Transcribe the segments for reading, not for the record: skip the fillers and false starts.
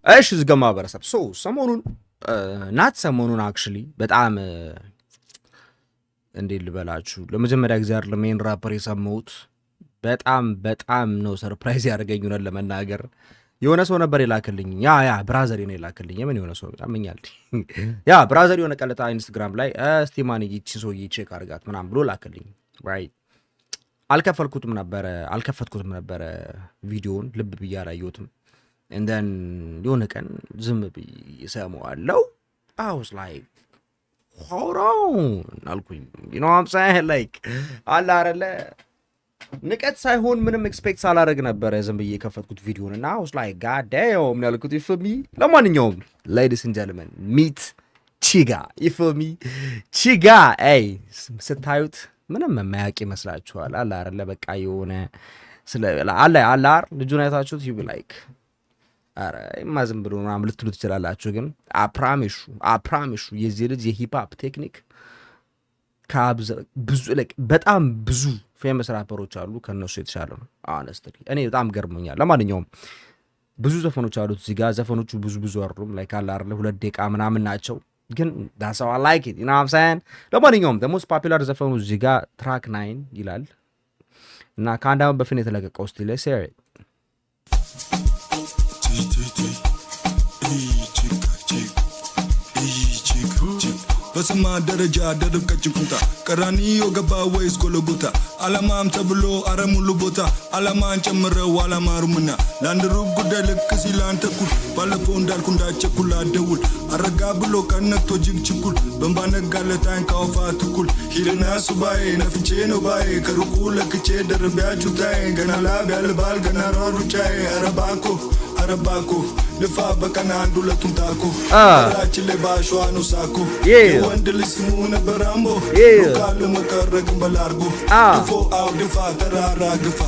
እሺ ዝጋ ማህበረሰብ ሰሞኑን ናት ሰሞኑን አክቹሊ በጣም እንዴት ልበላችሁ ለመጀመሪያ ጊዜ አይደለም ሜን ራፐር የሰማሁት በጣም ነው ሰርፕራይዝ ያደርገኝ ነው ለመናገር የሆነ ሰው ነበር የላክልኝ ያ ብራዘር ነው የላክልኝ የምን የሆነ ሰው አመኛል ያ ብራዘር የሆነ ቀለታ ኢንስታግራም ላይ እስቲ ማን ይቺ ሰው ቼክ አድርጋት ምናምን ብሎ ላክልኝ ራይት አልከፈትኩትም ነበር ቪዲዮውን ልብ ብዬ አላየሁትም and then የሆነ ቀን ዝም ብዬ ሰማዋለሁ I was like hold on አልኩኝ you know what I'm saying like አላ አይደለ ንቀት ሳይሆን ምንም ኤክስፔክት ሳላደርግ ነበር ዝም ብዬ የከፈትኩት ቪዲዮን እና I was like god damn ያልኩት you feel me ለማንኛውም ladies and gentlemen meet Chiga you feel me Chiga hey ስታዩት ምንም የማያውቅ ይመስላችኋል አላ አይደለ በቃ የሆነ ስለ አላ ልጁን አይታችሁት you be like አረ ማዝም ብሎ ምናምን ልትሉ ትችላላችሁ ግን I promise you የዚህ ልጅ የሂፕ ሆፕ ቴክኒክ ብዙ በጣም ብዙ ፌመስ ራፐሮች አሉ ከነሱ የተሻለ ነው honestly እኔ በጣም ገርሞኛል ለማንኛውም ብዙ ዘፈኖች አሉት እዚህ ጋር ዘፈኖቹ ብዙ አይደሉም like አለ አይደል 2 ደቂቃ ምናምን ናቸው ግን that's how I like it you know what I'm saying ለማንኛውም the most popular ዘፈኑ እዚህ ጋር track 9 ይላል እና ከአንድ ዓመት በፊት የተለቀቀው እስቲ let's hear it በስማ ደረጃ ደርብቀች ኩታ ቀራኒዮ ገባ ወይስ ጎልጎታ አላማም ተብሎ አረሙሉ ቦታ አላማን ጨምረው አላማሩምና ለአንድ ሩብ ጉዳይ ልክ ሲላንተ ኩል ባለፈው እንዳልኩ እንዳቸኩል አደውል አረጋ ብሎ ቀነቶ ጅግችኩል በንባነጋለታን ካውፋት ኩል ሂልና ሱባኤ ነፍቼ ነው ባዬ ከሩቁ ለክቼ ደርቢያጁታዬ ገና ላብ ያልባል ገና ሯሩጫዬ አረባኮ ልፋ በቀና አንዱ ለቱንታኮ አራችን ላይ ባሽዋኑ ሳኮ ወንድ ልስሙ ነበር አምቦ ቃል መከረግ በላርጎ ፎ አውድፋ ተራራ ግፋ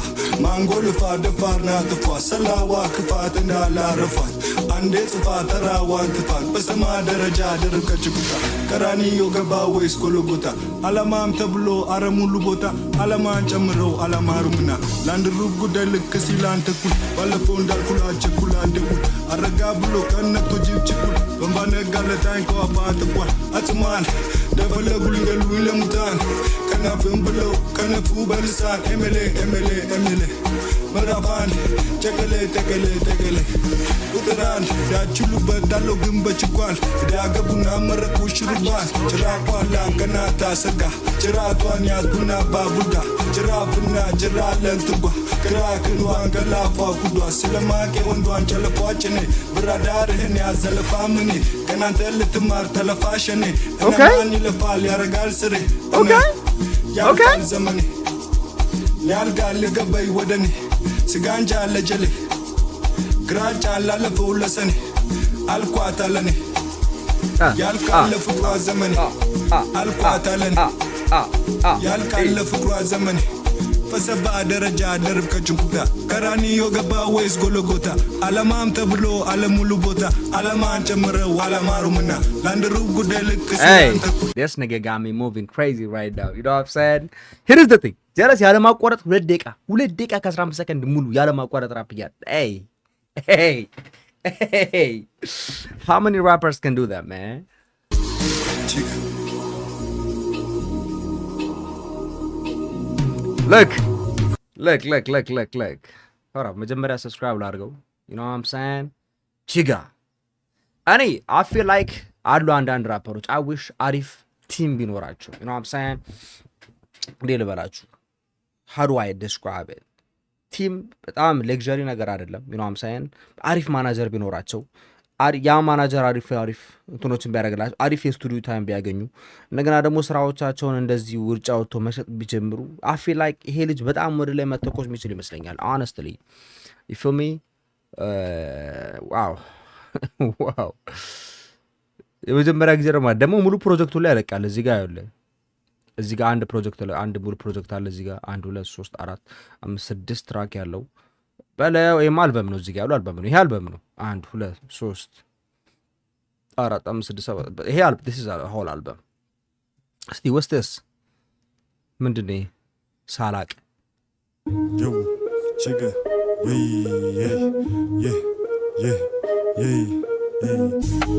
ማንጎ ልፋ ደፋርና ጥፋ ሰላዋ ክፋት እንዳላረፋት አንዴ ጽፋ ተራዋን ትፋት በሰማ ደረጃ ደርቀች ኩታ ቀራኒዮ ገባ ወይስ ጎልጎታ አላማም ተብሎ አረሙሉ ቦታ አላማን ጨምረው አላማሩምና ለአንድ ሩብ ጉዳይ ልክ ሲላንተ ኩል ባለፈው እንዳልኩላቸው ኩል አንደው አረጋ ብሎ ቀነቶ ጅብችኩል በንባነጋለታን ካውፋት ኩል አጽማን ደፈለጉ ሊገሉ ይለሙታን ከናፍም ብለው ከነፉ በልሳን ኤምሌ መራፋን ተከለ ቁጥራን ዳችሉበት ዳለው ግን በችኳል ዳገቡና መረቁ ሽርባን ጭራቋላ ከናታ ሰጋ ጭራቷን ያዝቡና ባቡዳ ጭራፍና ጭራለን ትጓ ክራክኗን ገላፏ ጉዷ ስለማቄ ወንዷን ጨለፏጭኔ ብራዳርህን ያዘለፋምኔ ከናንተ ልትማር ተለፋሸኔ እናማን ይለፋል ያረጋል ስሬ ያልፋል ዘመኔ ሊያልጋል ገበይ ወደኔ ስጋንጃ ለጀሌ ግራጫ ላለፈው ለሰኔ አልኳታለኔ ያልካለ ፍቅሯ ዘመኔ አልኳታለኔ ያልካለ ፍቅሯ ዘመኔ በሰባ ደረጃ ደርብቀችን ኩታ ቀራኒዮ ገባ ወይስ ጎልጎታ አላማም ተብሎ አለሙሉ ቦታ አላማን ጨምረው አላማሩምና ለአንድ ሩብ ጉዳይ ልክ ሲላንተ this nigga got me moving crazy right now you know what I'm saying here's the thing ጀለስ ያለማቋረጥ 2 ደቂቃ ከ15 ሰከንድ ሙሉ ያለማቋረጥ ራፕ ይያል hey how many rappers can do that man look hold up መጀመሪያ subscribe ላድርገው you know what I'm saying Chiga እኔ I feel like አሉ አንዳንድ ራፐሮች I wish አሪፍ ቲም ቢኖራቸው you know what I'm saying እንዴ ልበላችሁ how do I describe it ቲም በጣም ሌክዠሪ ነገር አይደለም you know what I'm saying አሪፍ ማናጀር ቢኖራቸው ያ ማናጀር አሪፍ እንትኖችን ቢያደርግላቸው አሪፍ የስቱዲዮ ታይም ቢያገኙ እንደገና ደግሞ ስራዎቻቸውን እንደዚህ ውርጫ ወጥቶ መሸጥ ቢጀምሩ I feel like ይሄ ልጅ በጣም ወደ ላይ መተኮስ የሚችል ይመስለኛል honestly you feel me wow የመጀመሪያ ጊዜ ደግሞ ሙሉ ፕሮጀክቱ ላይ ያለቃል እዚህ ጋር ያለ እዚህ ጋር አንድ ሙሉ ፕሮጀክት አለ እዚህ ጋር 1 2 3 4 5 6 ትራክ ያለው በለው ይሄ አልበም ነው እዚህ ጋር ያለው አልበም ነው ይሄ አልበም ነው 1 2 3 4 5 6 7 ይሄ አልበም this is a whole album እስቲ ወስደስ ምንድነው ሳላቅ yo chiga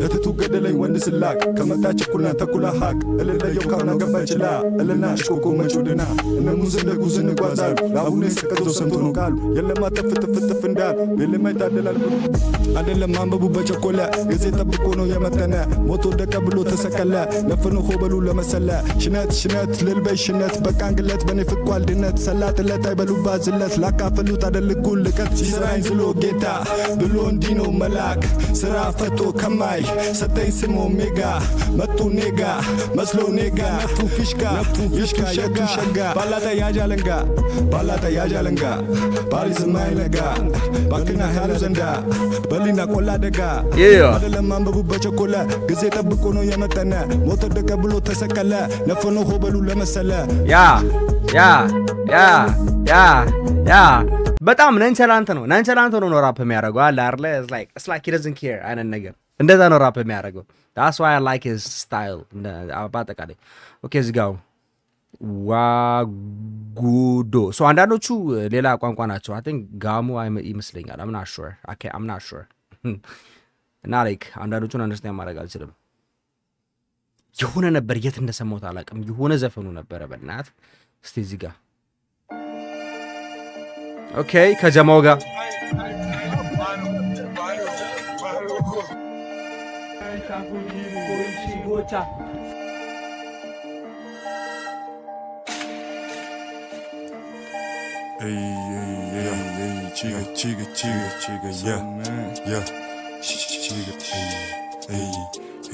እትቱ ገደለኝ ወንድ ስላቅ ከመጣች እኩልና ተኩላ ሀቅ እልለየው ካሁና ገባችላ እልና ሽኮኮ መቹድና እነ ሙዝ እንደ ጉዝ እንጓዛሉ ለአቡነ የሰቀዘው ሰምቶ ነው ቃሉ የለማ ጥፍጥፍጥፍ እንዳል ቤልማ ይታደላል አይደለም ማንበቡ በቸኮለ ጊዜ ጠብቆ ነው የመጠነ ሞቶ ደቀ ብሎ ተሰቀለ ነፍኖ ሆበሉ ለመሰለ ሽነት ልልበይ ሽነት በቃንግለት በኔ ፍቋል ድነት ሰላጥለት አይበሉባ ዝለት ላካፈሉት አደልጉል ልቀት ሲሰራኝ ዝሎ ጌታ ብሎ እንዲ ነው መላክ ስራ ፈቶ ከማይ ሰጠኝ ስሞ ሜጋ መጡ ኔጋ መስሎ ኔጋ ነፉ ፊሽካ የቱ ሸጋ ባላታ ያጃለንጋ ባሊዝማ ይነጋ ባክና ያሉ ዘንዳ በሊና ቆላ ደጋ አይደለም አንበቡ በቸኮለ ጊዜ ጠብቆ ነው የመጠነ ሞተ ደቀ ብሎ ተሰቀለ ነፈኖ ሆበሉ ለመሰለ ያ በጣም ነንቸላንት ነው ራፕ የሚያደርገው አለ አይደለ it's like he doesn't care አይነት ነገር እንደዛ ነው ራፕ የሚያደርገው that's why I like his style ባጠቃላይ ኦኬ እዚህ ጋር ዋጉዶ ሶ አንዳንዶቹ ሌላ ቋንቋ ናቸው I think ጋሙ ይመስለኛል I'm not sure እና like አንዳንዶቹን አንደርስታንድ ማድረግ አልችልም የሆነ ነበር የት እንደሰማሁት አላውቅም የሆነ ዘፈኑ ነበረ በእናት እስቲ እዚህ ጋር ኦኬ ከጀማው ጋር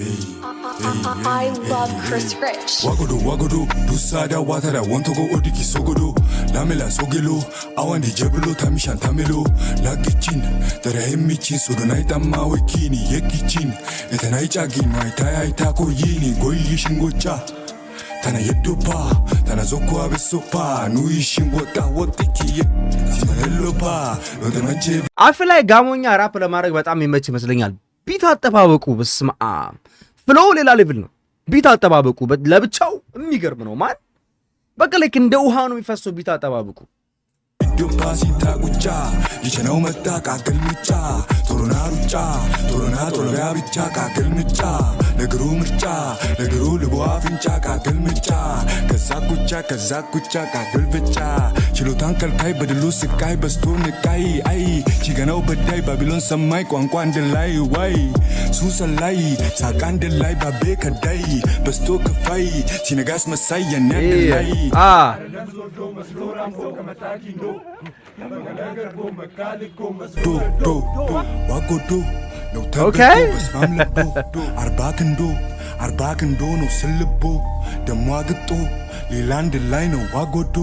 I love Chris Rich. Wagodo, Dusada Watara, want to go Odiki Sogodo, Lamela Sogelo, Awandi Jebelo, Tamishan Tamelo, Lagichin, the Rahimichin, so the night I'm Mawakini, Yekichin, et an Aijagin, my Tai Tako Yini, Goyishin Gocha, Tana Yetupa, Tana Zoko Abesopa, Nuishin Wota, Wotiki, Hellopa, Rodanaje. I feel like ጋሞኛ ራፕ ለማድረግ በጣም የሚመች ይመስለኛል ቢት አጠባበቁ በስመ አብ ፍሎው ሌላ ሌቭል ነው ቢት አጠባበቁ ለብቻው የሚገርም ነው ማን በቃ ልክ እንደ ውሃ ነው የሚፈሰው ቢት አጠባበቁ ዶፓሲታ ጉጫ ይቸነው መጣ ቃገልምጫ ቶሎና ሩጫ ቶሎና ቶሎያ ብቻ ቃገልምጫ ነገሩ ምርጫ ነገሩ ልቦ አፍንጫ ቃገልምጫ ከዛ ጉጫ ቃገልብጫ ችሎታን ከልካይ በድሉ ስቃይ በስቶ ንቃይ አይ ቺገነው በዳይ ባቢሎን ሰማይ ቋንቋ እንደላይ ዋይ ሱሰላይ ሳቃ እንደላይ ባቤ ከዳይ በስቶ ከፋይ ሲነጋስ መሳይ የነደላይ ዋጎዶ ነው ተበቶ አርባ ክንዶ ነው ስልቦ ደሞ አግጦ ሌላ አንድ ላይ ነው ዋጎዶ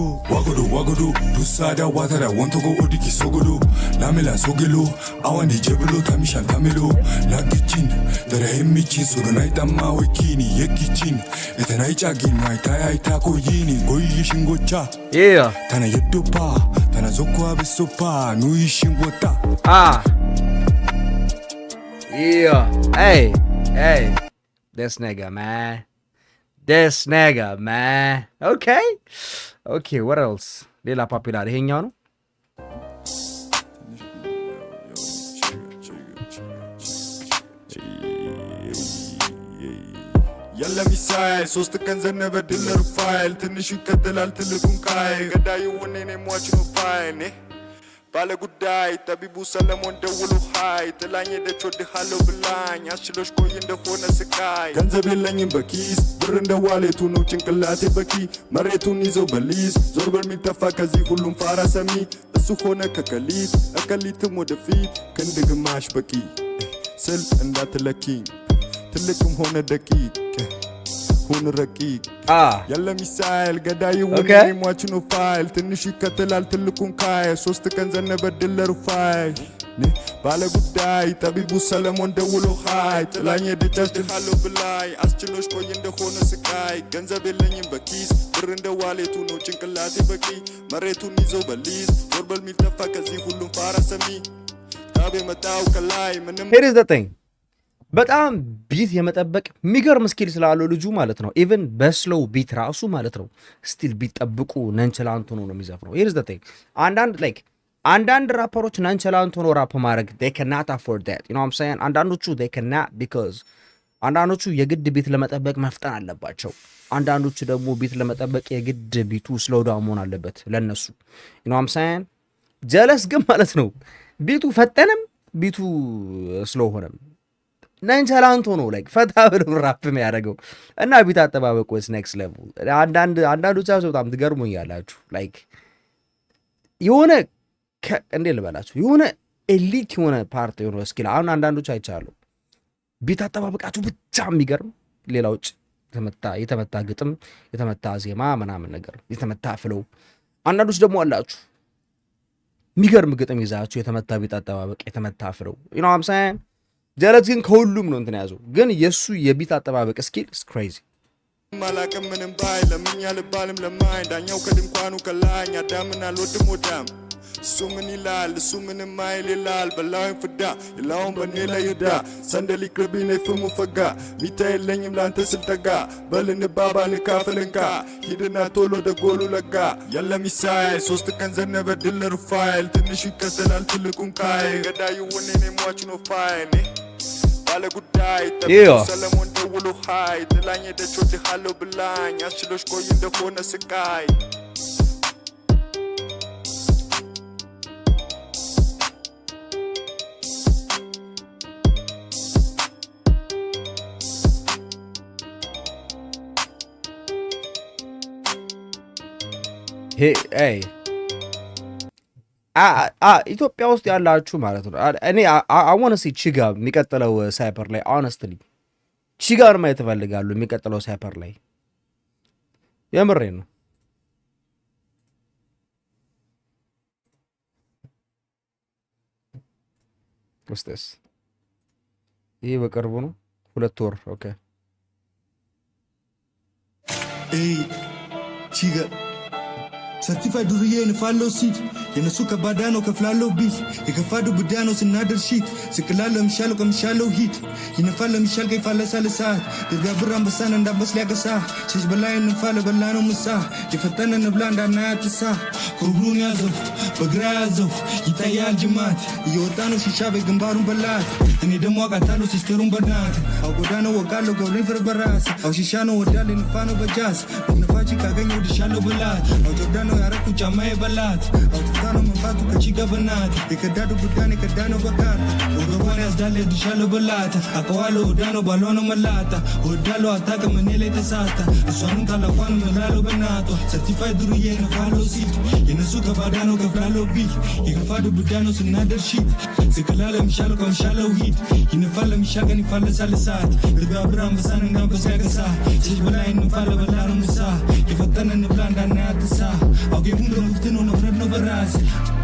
ዱሳዳ ዋተራ ወንቶጎ ኦዲኪ ሶጎዶ ላሜላ ሶጌሎ አዋንዲ ጀብሎ ታሚሻን ታሜሎ ላግቺን ደረሄሚቺን ሶዶናይ ጣማ ወኪኒ የኪቺን የተናይ ጫጊን ማይታይ አይታኮ ይኒ ጎይሽን ጎቻ ታና የዶፓ ታና ዞኮ አቤሶፓ ኑይሽን ወጣ Hey, this nigga, man. Okay, what else? ሌላ ፖፑላር ይሄኛው ነው የለሚሳይል ሶስት ቀን ዘነበ ድለር ፋይል ትንሹ ይከተላል ትልቁን ቃይ ገዳዩ ወኔኔ ሟች ነው ፋይል ባለ ጉዳይ ጠቢቡ ሰለሞን ደውሎ ሃይ ጥላኝ ሄደች ወድሃለሁ ብላኝ አስችሎሽ ቆይ እንደሆነ ስቃይ ገንዘብ የለኝም በኪስ ብር እንደ ዋሌቱ ነው ጭንቅላቴ በቂ መሬቱን ይዘው በሊዝ ዞር በሚተፋ ከዚህ ሁሉም ፋራ ሰሚ እሱ ሆነ ከከሊት እከሊትም ወደፊት ክንድ ግማሽ በቂ ስል እንዳትለኪኝ ትልቅም ሆነ ደቂቅ ሁን ረቂቅ የለሚሳይል ገዳይ ወኔ ሟች ነው ፋይል ትንሹ ይከተላል ትልቁን ካይ ሶስት ቀን ዘነበ ድለሩ ፋይል ባለ ጉዳይ ጠቢቡ ሰለሞን ደውሎ ሃይ ጥላኝ ሄደች ወድሃለሁ ብላኝ አስችሎሽ ቆይ እንደሆነ ስቃይ ገንዘብ የለኝም በኪስ ብር እንደ ዋሌቱ ነው ጭንቅላቴ በቂ መሬቱን ይዘው በሊዝ ዞር በሚል ተፋ ከዚህ ሁሉም ፋራ ሰሚ ታቤ መጣው ከላይ ምንም Here is the thing በጣም ቢት የመጠበቅ የሚገርም ስኪል ስላለው ልጁ ማለት ነው ኢቭን በስሎው ቢት ራሱ ማለት ነው ስቲል ቢጠብቁ ነንችላንቱ ነው የሚዘፍነው Here is the thing አንዳንድ ላይክ አንዳንድ ራፐሮች ናንቸላንት ሆኖ ራፕ ማድረግ they cannot afford that you know what I'm saying አንዳንዶቹ they cannot because አንዳንዶቹ የግድ ቢት ለመጠበቅ መፍጠን አለባቸው አንዳንዶቹ ደግሞ ቢት ለመጠበቅ የግድ ቢቱ ስሎው ዳውን መሆን አለበት ለነሱ you know what I'm saying ጀለስ ግን ማለት ነው ቢቱ ፈጠነም ቢቱ ስሎው ሆነም ናንቸላንት ሆኖ like ፈታ ብሎ ራፕ የሚያደርገው እና ቢት አጠባበቁ is next level አንዳንዶቹ በጣም ትገርሙኛላችሁ like የሆነ እንዴ ልበላችሁ የሆነ ኤሊት የሆነ ፓርት የሆነ ስኪል አሁን አንዳንዶች አይቻሉ ቢት አጠባበቃችሁ ብቻ የሚገርም ሌላውጭ የተመታ ግጥም የተመታ ዜማ ምናምን ነገር የተመታ ፍለው አንዳንዶች ደግሞ አላችሁ የሚገርም ግጥም ይዛችሁ የተመታ ቢት አጠባበቅ የተመታ ፍለው you know what I'm saying ጀለስ ግን ከሁሉም ነው እንትን ያዘው ግን የሱ የቢት አጠባበቅ ስኪል is crazy ማላቀም ምንም ባይ ለምኛ ልባልም ለማይ ዳኛው ከድንኳኑ ከላኝ አዳምና አልወድም ወዳም እሱ ምን ይላል እሱ ምንም አይል ይላል በላውን ፍዳ ይላውን በኔ ላይ ይዳ ሰንደል ይቅርብኝ ፍሙ ፈጋ ሚታ የለኝም ላንተ ስልጠጋ በልንባባ ንካፍልንካ ሂድና ቶሎ ደጎሉ ለጋ የለም ይሳይ ሶስት ቀን ዘነበ ድል ሩፋይል ትንሹ ይከተላል ትልቁን ካይ ገዳዩ ወኔኔ ሟች ነው ፋይል ባለ ጉዳይ ተብሎ ሰለሞን ደውሎ ሃይ ጥላኝ ደቾት ሃለው ብላኝ አስችሎሽ ቆይ እንደሆነ ስቃይ hey ኢትዮጵያ ውስጥ ያላችሁ ማለት ነው እኔ I want to see ቺጋ የሚቀጥለው ሳይፐር ላይ honestly ቺጋር ማየት እፈልጋለሁ የሚቀጥለው ሳይፐር ላይ የምሬ ነው ወስተስ ይሄ በቅርቡ ነው 2 ወር ኦኬ ቺጋ ሰርቲፋይድ ዱርዬ ንፋለው ሲት የነሱ ከባዳ ነው ከፍላለው ቢል የከፋዱ ቡዳ ነው ስናደር ሺት ስቅላለው የሚሻለው ከምሻለው ሂት ይነፋል ለሚሻል ከይፋለሳል ሰዓት ደጋብር አንበሳን እንዳንበስ ሊያገሳ ሸሽ በላይ ንፋለ በላ ነው ምሳ የፈጠነ ንብላ እንዳናያትሳ ኩሩን ያዘው በግራ ያዘው ይታያል ጅማት እየወጣ ነው ሺሻ በግንባሩን በላት እኔ ደግሞ አቃታለሁ ሲስተሩን በናት አውጎዳ ነው ወቃለሁ ገብሬ ፍርበራስ አው ሺሻ ነው ወዳለ ንፋ ነው በጃስ ንፋቺ ካገኘው ድሻለው በላት አው ጀብዳ ነው ያረኩ ጫማዬ በላት አውጥታ ነው መንፋቱ ከቺጋ በናት የከዳዱ ጉዳን የከዳነው በካት ወገቧን ያዝዳለ ድሻለው በላት አቀዋለሁ ወዳ ነው ባሏ ነው መላታ ወዳለው አታቅም እኔ ላይ ተሳስታ እሷንም ታላቋን መላለው በናቷ ሰርቲፋይድ ዱርዬ ንፋለው ሲት የነሱ ከባዳ ነው ከፍላለው ቢል የከፋዱ ቡዳ ነው ስናደር ሺት ስቅላለ የሚሻለው ከምሻለው ሂድ ይነፋል ለሚሻል ቀን ይፋለሳል ሰዓት እርጋብር አንበሳን እንዳንበሳ ያገሳ ሸሽ በላይ ንፋለ በላ ነው ምሳ የፈጠነ ንብላ እንዳናያትሳ አውጌ ሙንዶ ክፍት ነው መፍረድ ነው በራስ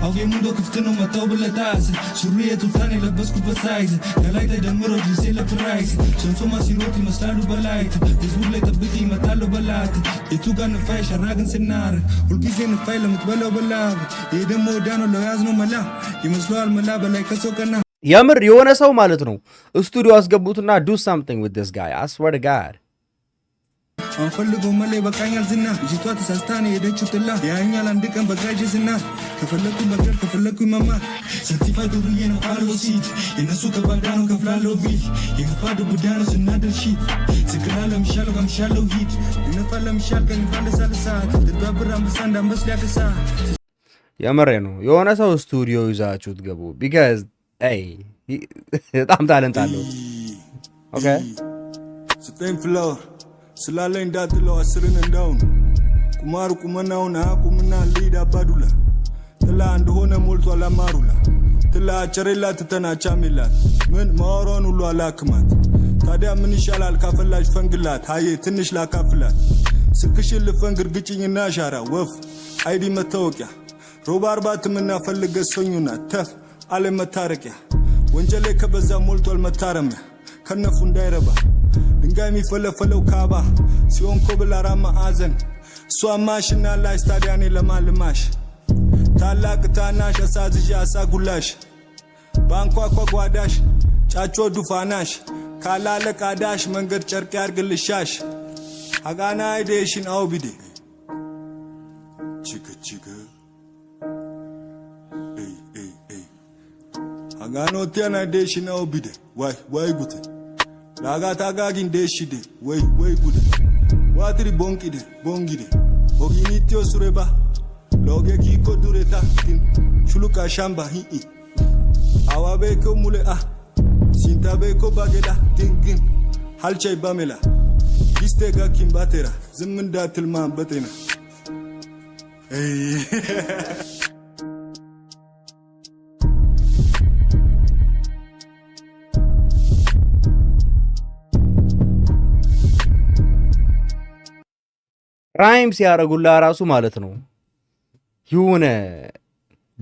አውጌ ሙንዶ ክፍት ነው መታው ብለታስ ሱሪ የቱታን የለበስኩበት ሳይዝ ከላይ ተደምሮ ጅንሴ ለፕራይስ ሸንሶማ ሲሮት ይመስላሉ በላይት ፌስቡክ ላይ ጠብቅ ይመታሉ በላት የቱ ጋር ንፋይ ሸራግን ስናር ሁልጊዜ ንፋይ ለምትበለው በላብ ይሄ ደግሞ ወዳ ነው ለያዝ ነው መላ ይመስለዋል መላ በላይ ከሰው ቀና የምር የሆነ ሰው ማለት ነው ስቱዲዮ አስገቡትና do something with this guy I swear to God አንፈልገው መለይ በቃኛል ዝና ልጅቷ ተሳስታኔ የሄደችው ጥላ ያኛል አንድ ቀን በግራጅ ዝና ከፈለኩኝ በግር ከፈለኩኝ መማር ሰርቲፋይድ ዱርዬ ነው ፋሎ ሲት የነሱ ከባዳ ነው ከፍላለው ቢል የከፋዱ ቡዳ ነው ስናደር ሺት ስቅላለው የሚሻለው ከምሻለው ሂት ይነፋል ለሚሻል ቀን ይፋለሳል ሰዓት ድጋብር አንበሳ እንዳንበስ ሊያገሳ የምሬ ነው የሆነ ሰው ስቱዲዮ ይዛችሁት ገቡ because በጣም ታለንት አለው ኦኬ ስቴም ፍሎር ስላለ እንዳትለው አስርን እንዳውን ቁማሩ ቁመናውን አቁምና ሊድ አባዱላ ጥላ እንደሆነ ሞልቷል አማሩላ ጥላ ቸሬላ ተተናቻሚላት ምን ማወራውን ሁሉ አላክማት ታዲያ ምን ይሻላል ካፈላሽ ፈንግላት ሃዬ ትንሽ ላካፍላት ስልክሽን ልፈንግር ግጭኝና ሻራ ወፍ አይዲ መታወቂያ ሮባ አርባትምና ፈልገሰኙና ተፍ አለ መታረቂያ ወንጀሌ ከበዛ ሞልቷል መታረሚያ ከነፉ እንዳይረባ ድንጋይ የሚፈለፈለው ካባ ሲሆን ኮብል አራማ አዘን እሷ ማሽና ላይ ስታዲያኔ ለማልማሽ ታላቅ ታናሽ አሳዝዣ አሳጉላሽ ባንኳኳ ጓዳሽ ጫቾ ዱፋናሽ ካላለ ቃዳሽ መንገድ ጨርቅ ያርግልሻሽ አጋና አይዴሽን አውቢዴ ችግችግ Aganotiana deshina obide. Why gute. Laga tagagin deshide. Why gude. Watri bongide. Oginitio sureba. Loge kiko dureta. Chuluka shamba hii. Awabeko mule Sintabeko bagela. Gin. Halchay bamela. Gistega kimbatera. Zimminda tilman batena. Hey. ራይምስ ያረጉላ ራሱ ማለት ነው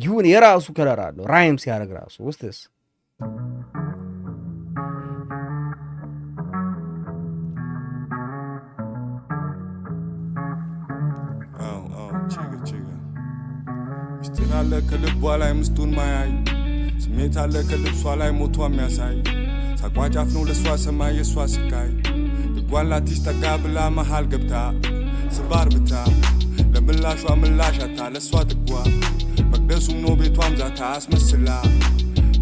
ይሁን የራሱ ከለር አለው ራይምስ ያረግ ራሱ ውስጥስ ሚስቴናለ ከልቧ ላይ ምስቱን ማያይ ስሜት አለ ከልብሷ ላይ ሞቷ የሚያሳይ ሳቋጫፍ ነው ለሷ ሰማይ የሷ ስቃይ ድጓን ላቲስ ጠጋ ብላ መሃል ገብታ ስባር ብታ ለምላሿ ምላሻታ ለሷ ጥጓ መቅደሱም ነው ቤቷም ዛታ አስመስላ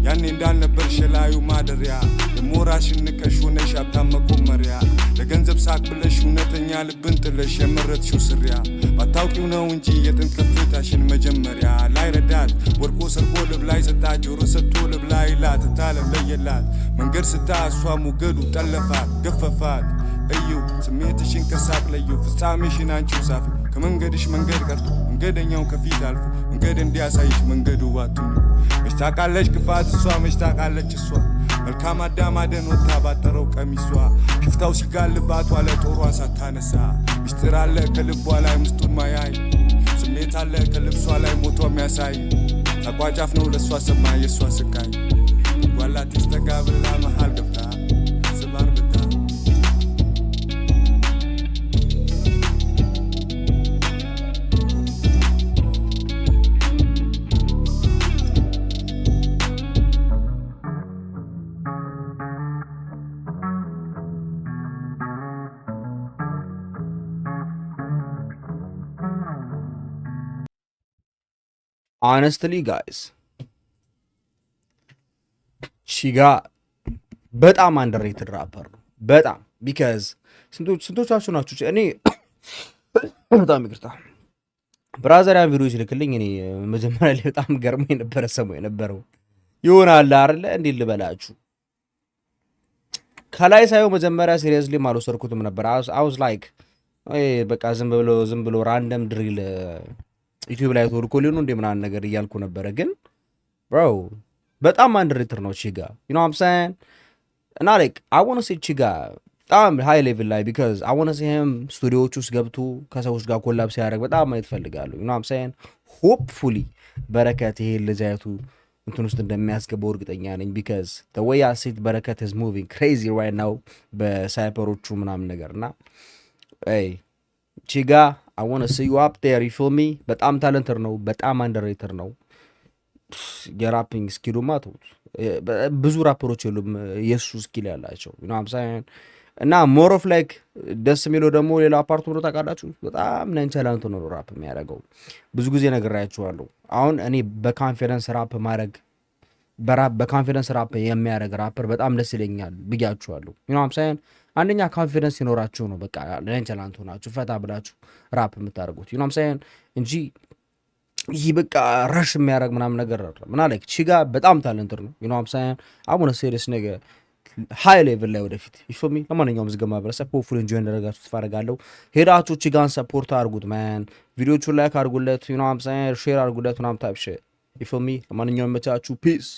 ያኔ እንዳልነበር ሸላዩ ማደሪያ የሞራሽን ንቀሽ ሆነሽ ሀብታም መቆመሪያ ለገንዘብ ሳቅ ብለሽ እውነተኛ ልብን ጥለሽ የመረጥሽው ስሪያ ባታውቂው ነው እንጂ የጥንት ከፍታሽን መጀመሪያ ላይረዳት ወርቆ ሰርቆ ልብ ላይ ሰጣ ጆሮ ሰጥቶ ልብ ላይ ላት ታለም ለየላት መንገድ ስታ እሷ ሞገዱ ጠለፋት ገፈፋት እዩ ስሜትሽን ከሳቅ ለዩ ፍጻሜሽን አንቺው ሳፊ ከመንገድሽ መንገድ ቀርቶ መንገደኛው ከፊት አልፎ መንገድ እንዲያሳይሽ መንገዱ ዋቱኝ መሽታቃለች ክፋት እሷ መሽታቃለች እሷ መልካም አዳማደን ወጣ ባጠረው ቀሚሷ ሽፍታው ሲጋልባት ዋለ ጦሯን ሳታነሳ ሚስጥር አለ ከልቧ ላይ ምስቱን ማያይ ስሜት አለ ከልብሷ ላይ ሞቷ የሚያሳይ ተቋጫፍ ነው ለሷ ሰማይ የሷ ስቃይ ጓላት ይስተጋብላ መሃል ገብታ ስባር ብታ honestly guys ቺጋ በጣም አንደርሬትድ ራፐር ነው በጣም because ስንቶቻችሁ ናችሁ እኔ በጣም ይቅርታ ብራዘር ያን ቪዲዮ ሲልክልኝ እኔ መጀመሪያ ላይ በጣም ገርሞኝ ነበር ሰሞኑን የነበረው ይሆናል አይደለ እንዴ ልበላችሁ ከላይ ሳይው መጀመሪያ ሲሪየስሊ ማልወሰድኩትም ነበር I was like በቃ ዝም ብሎ ራንደም ድሪል ዩቲዩብ ላይ ተወርኮ ሊሆኑ እንደምናን ነገር እያልኩ ነበር ግን bro በጣም አንደርሬትድ ነው ቺጋ you know what I'm saying and like I want to see ቺጋ በጣም ሃይ ሌቭል ላይ because I want to see him ስቱዲዮዎች ውስጥ ገብቶ ከሰዎች ጋር ኮላብ ሲያደርግ በጣም ማየት ፈልጋለሁ you know what I'm saying hopefully በረከት ይሄ ልጃቱ እንትን ውስጥ እንደሚያስገባው እርግጠኛ ነኝ because the way I see በረከት is moving crazy right now በሳይፐሮቹ ምናምን ነገርና hey ቺጋ I want to see you up there you feel me በጣም ታለንትድ ነው በጣም አንደርሬትድ ነው የራፒንግ ስኪሉ ማተውት ብዙ ራፐሮች የሉም የሱ ስኪል ያላቸው you know what I'm saying እና more of like ደስ የሚለው ደግሞ ሌላ ፓርቱ ነው ታውቃላችሁ በጣም ነንቻላንቱ ነው ራፕ የሚያደርገው ብዙ ጊዜ ነግራችኋለሁ አሁን እኔ በኮንፊደንስ ራፕ ማድረግ በኮንፊደንስ ራፕ የሚያደርግ ራፐር በጣም ደስ ይለኛል ብያችኋለሁ you know what I'm saying አንደኛ ኮንፊደንስ ይኖራችሁ ነው በቃ ነንቻላንቱ ናችሁ ፈታ ብላችሁ ራፕ የምታደርጉት you know what I'm saying እንጂ ይህ በቃ ረሽ የሚያደርግ ምናምን ነገር አይደለም እና like ቺጋ በጣም ታለንትድ ነው you know what I'm saying I want to say this nigga ሃይ ሌቭል ላይ ወደፊት ይፈሚ ለማንኛውም ዝገማ በረሰ ፖፉል ኢንጆይ እንደረጋችሁ ተፋረጋለሁ ሄዳችሁ ቺጋን ሰፖርት አድርጉት ማን ቪዲዮቹን ላይክ አድርጉለት you know what I'm saying ሼር አድርጉለት ምናምን ታይፕ ሼር ይፈሚ ለማንኛውም መቻችሁ ፒስ